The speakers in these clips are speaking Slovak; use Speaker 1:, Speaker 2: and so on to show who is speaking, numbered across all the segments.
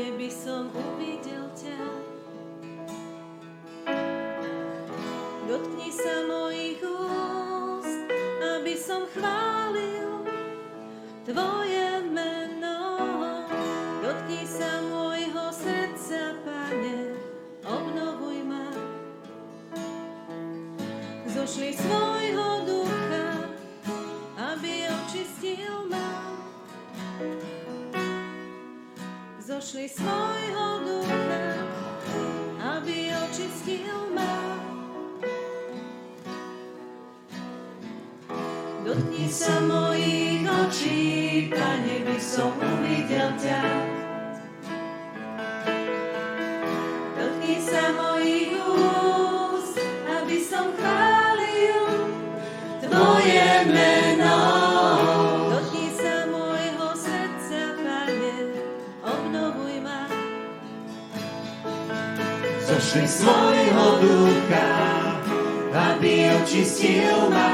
Speaker 1: Pane, by som uvidel ťa. Dotkni sa mojich úst, aby som chválil Tvoje meno. Dotkni sa môjho srdca, Pane, obnovuj ma. Zošli svojho ducha, aby očistil ma. Zošli svojho ducha, aby očistil ma. Dotkni sa mojich očí, Pane, by som uvidel ťa. Dotkni sa mojich úst, aby som chválil Tvoje meno. Dotkni sa môjho srdca, Pane, obnovuj ma.
Speaker 2: Zošli svojho ducha, aby očistil ma.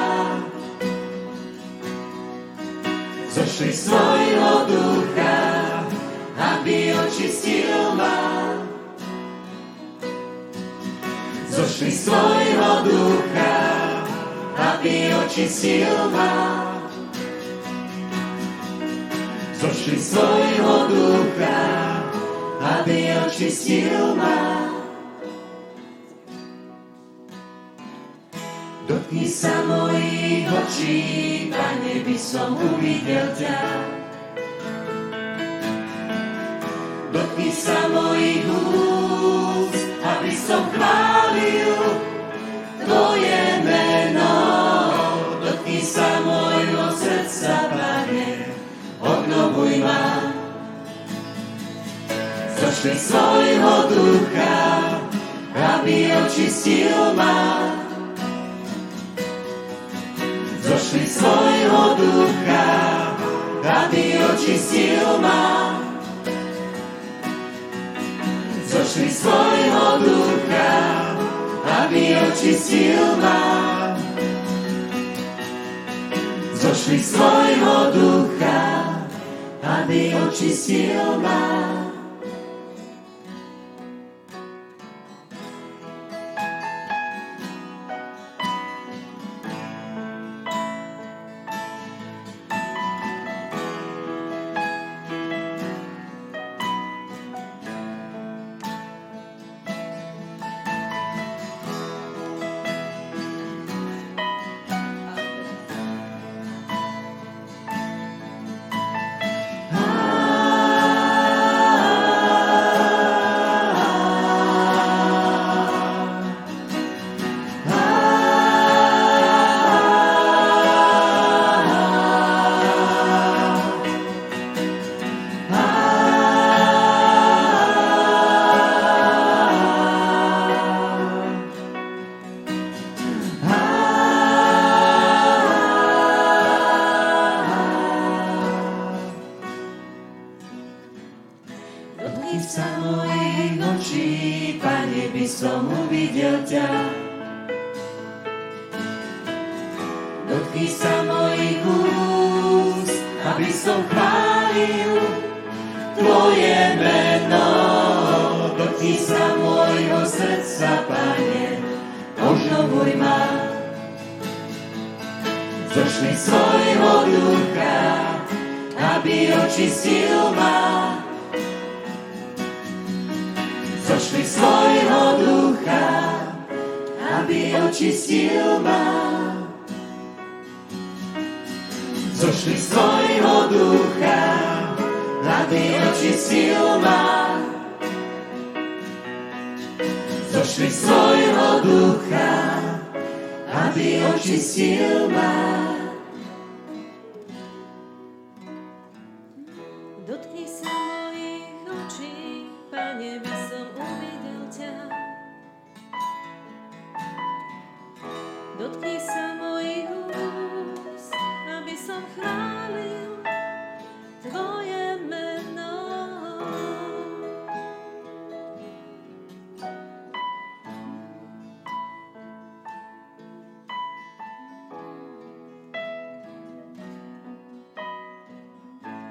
Speaker 2: Zošli svojho ducha, aby očistil ma. Zošli svojho ducha, aby očistil ma. Zošli svojho ducha, aby očistil ma. Dotkni sa mojich očí, Pane, by som uvidel ťa. Dotkni sa mojich úst, aby som chválil Tvoje meno. Dotkni sa môjho srdca, Pane, obnovuj ma. Zošli svojho ducha, aby očistil ma. Zošli svojho ducha, aby očistil ma. Zošli svojho ducha, aby očistil ma. Zošli svojho ducha, aby očistil ma.
Speaker 1: Dotkni sa mojich očí, Pane, by som uvidel ťa. Dotkni sa mojich úst, aby som chválil Tvoje meno. Dotkni sa môjho srdca, Pane, obnovuj ma. Zošli svojho ducha, aby očistil ma. Zošli svojho ducha, aby očistil ma. Zošli svojho ducha, aby očistil ma. Zošli svojho ducha, aby očistil ma.